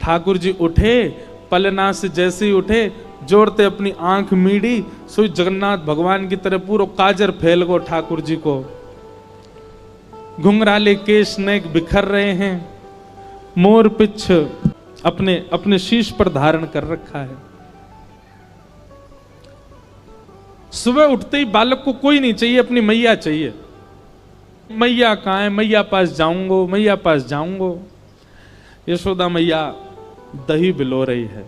ठाकुर जी उठे, पलना से जैसे ही उठे, जोड़ते अपनी आंख मीड़ी, सोई जगन्नाथ भगवान की तरह पूरा काजर फैल गो ठाकुर जी को। घुंघराले केश नेक बिखर रहे हैं, मोर पिछ अपने अपने शीश पर धारण कर रखा है। सुबह उठते ही बालक को कोई नहीं चाहिए, अपनी मैया चाहिए। मैया कहाँ है, मैया पास जाऊंगो, मैया पास जाऊंगो। यशोदा मैया दही बिलो रही है।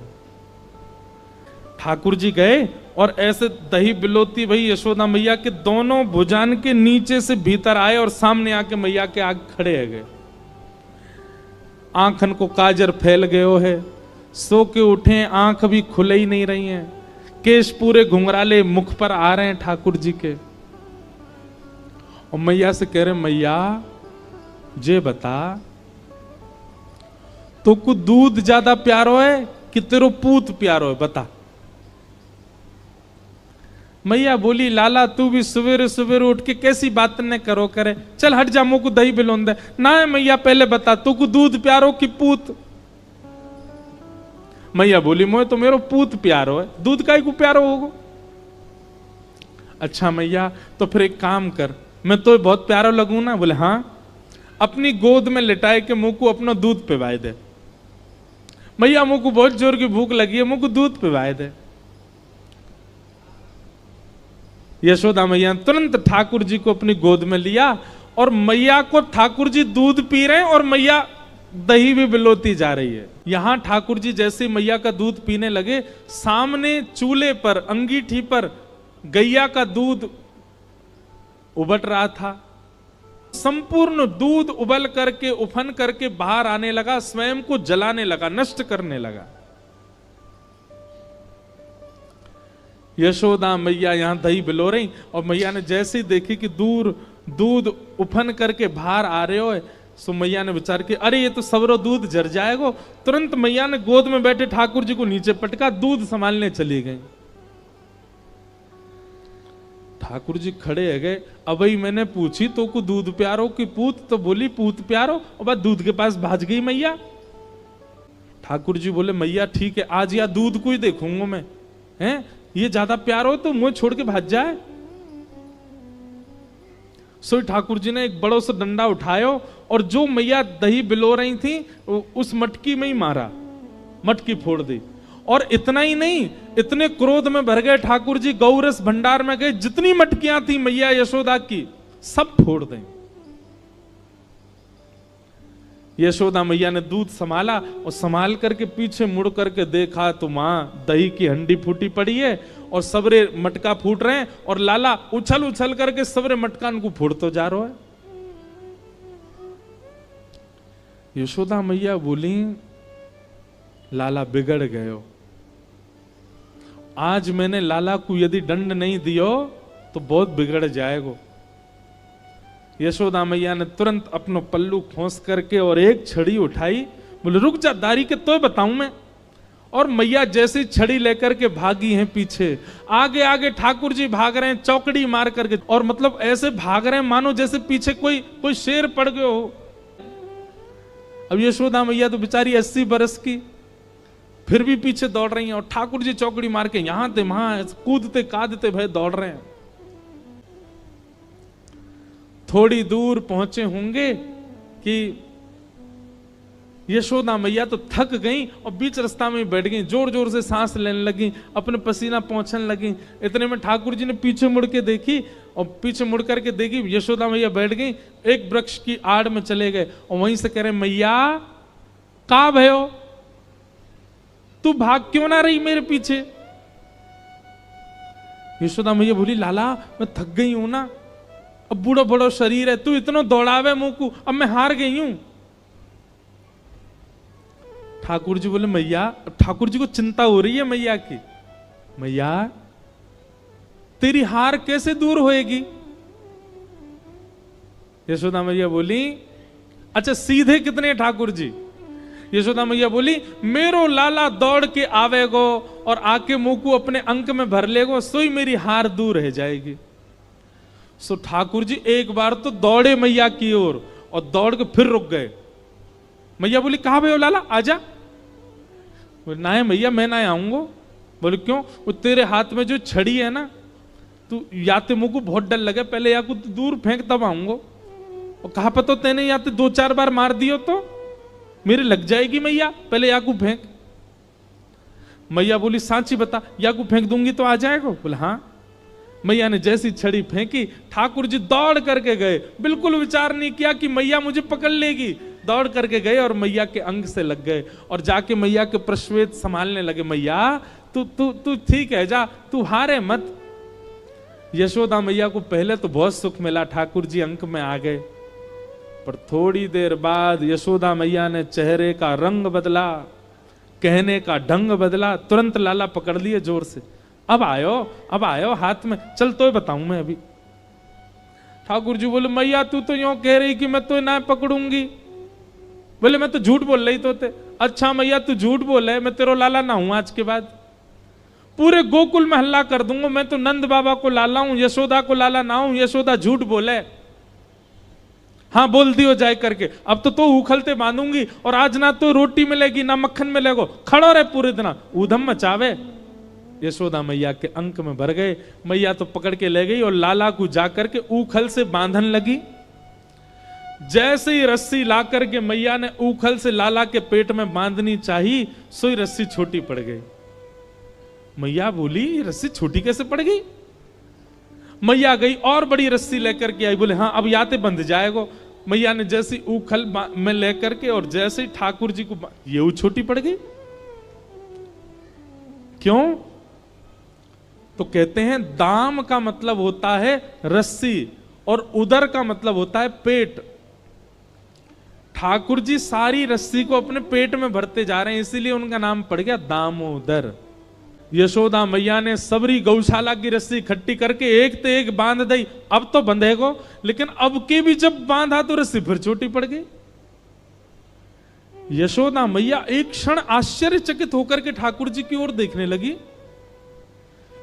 ठाकुर जी गए और ऐसे दही बिलोती भाई यशोदा मैया के दोनों भुजान के नीचे से भीतर आए और सामने आके मैया के आगे खड़े है गए। आंखन को काजर फैल गयो है, सो के उठे, आंख भी खुले ही नहीं रही हैं, केश पूरे घुंघराले मुख पर आ रहे हैं ठाकुर जी के। और मैया से कह रहे, मैया जे बता, तो को दूध ज्यादा प्यारो है कि तेरो पूत प्यारो है, बता। मैया बोली, लाला तू भी सवेरे सवेरे उठ के कैसी बात न करो करे, चल हट जा, मुझको दही बिलोन दे। ना है मैया, पहले बता तू को दूध प्यारो कि पूत। मैया बोली, मोए तो मेरो पूत प्यारो है, दूध काई को प्यारो होगो। अच्छा मैया, तो फिर एक काम कर, मैं तो बहुत प्यारो लगूं ना। बोले हाँ, अपनी गोद में लिटाए के मुंह को अपना दूध पिवाए दे। मैया मुंह को बहुत जोर की भूख लगी है, मुंह को दूध पिवाए दे। यशोदा मैया तुरंत ठाकुर जी को अपनी गोद में लिया और मैया को ठाकुर जी दूध पी रहे हैं और मैया दही भी बिलोती जा रही है। यहां ठाकुर जी जैसे मैया का दूध पीने लगे, सामने चूल्हे पर अंगीठी पर गैया का दूध उबल रहा था। संपूर्ण दूध उबल करके उफन करके बाहर आने लगा, स्वयं को जलाने लगा, नष्ट करने लगा। यशोदा मैया यहां दही बिलो रही और मैया ने जैसे ही देखी कि दूर दूध उफन करके बाहर आ रहे हो, सो मैया ने विचार किया, अरे ये तो सवरो दूध जर जाएगा। तुरंत मैया ने गोद में बैठे ठाकुर जी को नीचे पटका, दूध संभालने चली गई। ठाकुर जी खड़े है गए, अब ही मैंने पूछी तो को दूध प्यारो कि पूत, तो बोली पूत प्यारो, और बाद दूध के पास भाज गई मैया। ठाकुर जी बोले, मैया ठीक है, आज या दूध को ही देखूंगा मैं, हैं ये ज्यादा प्यार हो तो मुंह छोड़ के भाज जाए। सो ठाकुर जी ने एक बड़ो सा डंडा उठायो और जो मैया दही बिलो रही थी उस मटकी में ही मारा, मटकी फोड़ दी। और इतना ही नहीं, इतने क्रोध में भर गए ठाकुर जी, गौरस भंडार में गए, जितनी मटकियां थी मैया यशोदा की सब फोड़ दें। यशोदा मैया ने दूध संभाला और संभाल करके पीछे मुड़ करके देखा तो मां दही की हंडी फूटी पड़ी है और सबरे मटका फूट रहे हैं और लाला उछल उछल करके सबरे मटकान को फूट तो जा रहा है। यशोदा मैया बोली, लाला बिगड़ गयो, आज मैंने लाला को यदि दंड नहीं दियो तो बहुत बिगड़ जाएगा। यशोदा मैया ने तुरंत अपनो पल्लू खोस करके और एक छड़ी उठाई, बोले रुक जा दारी के तो बताऊं मैं। और मैया जैसी छड़ी लेकर के भागी हैं पीछे, आगे आगे ठाकुर जी भाग रहे हैं चौकड़ी मार करके, और मतलब ऐसे भाग रहे हैं मानो जैसे पीछे कोई शेर पड़ गयो हो। अब यशोदा मैया तो बेचारी 80 बरस की, फिर भी पीछे दौड़ रही हैं और ठाकुर जी चौकड़ी मार के यहां थे वहां कूदते कादते भय दौड़ रहे हैं। थोड़ी दूर पहुंचे होंगे कि यशोदा मैया तो थक गई और बीच रास्ता में बैठ गई, जोर जोर से सांस लेने लगी, अपने पसीना पहुंचने लगी। इतने में ठाकुर जी ने पीछे मुड़ के देखी और पीछे मुड़ करके देखी यशोदा मैया बैठ गई, एक वृक्ष की आड़ में चले गए और वहीं से कह रहे, मैया का भयो, तू भाग क्यों ना रही मेरे पीछे। यशोदा मैया बोली, लाला मैं थक गई हूं ना, अब बूढ़ो बड़ो शरीर है, तू इतना दौड़ावे मुंह को, अब मैं हार गई हूं। ठाकुर जी बोले, मैया, ठाकुर जी को चिंता हो रही है मैया की, मैया तेरी हार कैसे दूर होएगी। यशोदा मैया बोली, अच्छा सीधे कितने ठाकुर जी। यशोदा मैया बोली, मेरो लाला दौड़ के आवेगो और आके मुंह को अपने अंक में भर लेगो, सोई मेरी हार दूर रह जाएगी। सो ठाकुर जी एक बार तो दौड़े मैया की ओर और दौड़ के फिर रुक गए। मैया बोली, कहां भयो लाला, आजा। बोले ना है मैया, मैं ना आऊंगा। बोले क्यों? वो तेरे हाथ में जो छड़ी है ना, तू या तो मुझको बहुत डर लगे, पहले या को दूर फेंक तब आऊंगा। और कहा पता तेने या तो 2-4 बार मार दियो तो मेरे लग जाएगी मैया, पहले या को फेंक। मैया बोली सांची बता, या को फेंक दूंगी तो आ जाएगा? बोले हाँ। मैया ने जैसी छड़ी फेंकी, ठाकुर जी दौड़ करके गए, बिल्कुल विचार नहीं किया कि मैया मुझे पकड़ लेगी। दौड़ करके गए और मैया के अंग से लग गए और जाके मैया के प्रश्वेत संभालने लगे। मैया तू तू तू ठीक है, जा, तू हारे मत। यशोदा मैया को पहले तो बहुत सुख मिला, ठाकुर जी अंक में आ गए, पर थोड़ी देर बाद यशोदा मैया ने चेहरे का रंग बदला, कहने का ढंग बदला, तुरंत लाला पकड़ लिए जोर से। अब आयो हाथ में, चल तो बताऊं मैं अभी। ठाकुर जी बोले मैया तू तो यूं कह रही कि मैं तो ना पकड़ूंगी। बोले मैं तो झूठ बोल रही तो ते। अच्छा मैया तू झूठ बोल है, मैं तेरा लाला ना हूं आज के बाद, पूरे गोकुल में हल्ला कर दूंगा मैं तो नंद बाबा को लाला हूं, यशोदा को लाला ना हूं। यशोदा झूठ बोले, हाँ बोल दियो जाए करके। अब तो उखलते बांधूंगी और आज ना तो रोटी मिलेगी ना मक्खन मिलेगो, खड़ो रहे पूरे दिन, ऊधम मचावे। यशोदा मैया के अंक में भर गए। मैया तो पकड़ के ले गई और लाला को जाकर के ऊखल से बांधन लगी। जैसे ही रस्सी ला करके मैया ने ऊखल से लाला के पेट में बांधनी चाहिए, सोई रस्सी छोटी पड़ गई। मैया बोली ये रस्सी छोटी कैसे पड़ गई? मैया गई और बड़ी रस्सी लेकर के आई। बोले हाँ अब याते बंध जाएगो। मैया ने जैसी ऊखल में लेकर के और जैसे ही ठाकुर जी को ये छोटी पड़ गई। क्यों? तो कहते हैं दाम का मतलब होता है रस्सी और उदर का मतलब होता है पेट। ठाकुर जी सारी रस्सी को अपने पेट में भरते जा रहे हैं, इसीलिए उनका नाम पड़ गया दामोदर। यशोदा मैया ने सबरी गौशाला की रस्सी इकट्ठी करके एक तो एक बांध दी। अब तो बंधेगो, लेकिन अब के भी जब बांधा तो रस्सी फिर छोटी पड़ गई। यशोदा मैया एक क्षण आश्चर्यचकित होकर के ठाकुर जी की ओर देखने लगी।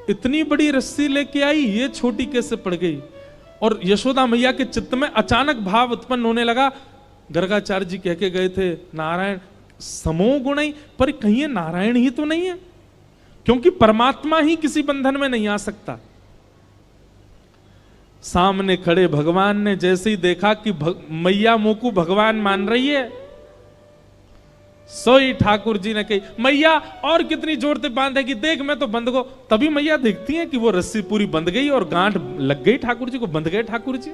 इतनी बड़ी रस्सी लेके आई, ये छोटी कैसे पड़ गई? और यशोदा मैया के चित्त में अचानक भाव उत्पन्न होने लगा। गर्गाचार्य जी कह के गए थे नारायण समो गुण, पर कहीं ये नारायण ही तो नहीं है, क्योंकि परमात्मा ही किसी बंधन में नहीं आ सकता। सामने खड़े भगवान ने जैसे ही देखा कि मैया मुंह को भगवान मान रही है, सोई ठाकुर जी ने कही मैया और कितनी जोर से बांधेगी, देख मैं तो बंध गो। तभी मैया देखती है कि वो रस्सी पूरी बंध गई और गांठ लग गई ठाकुर जी को, बंध गए ठाकुर जी।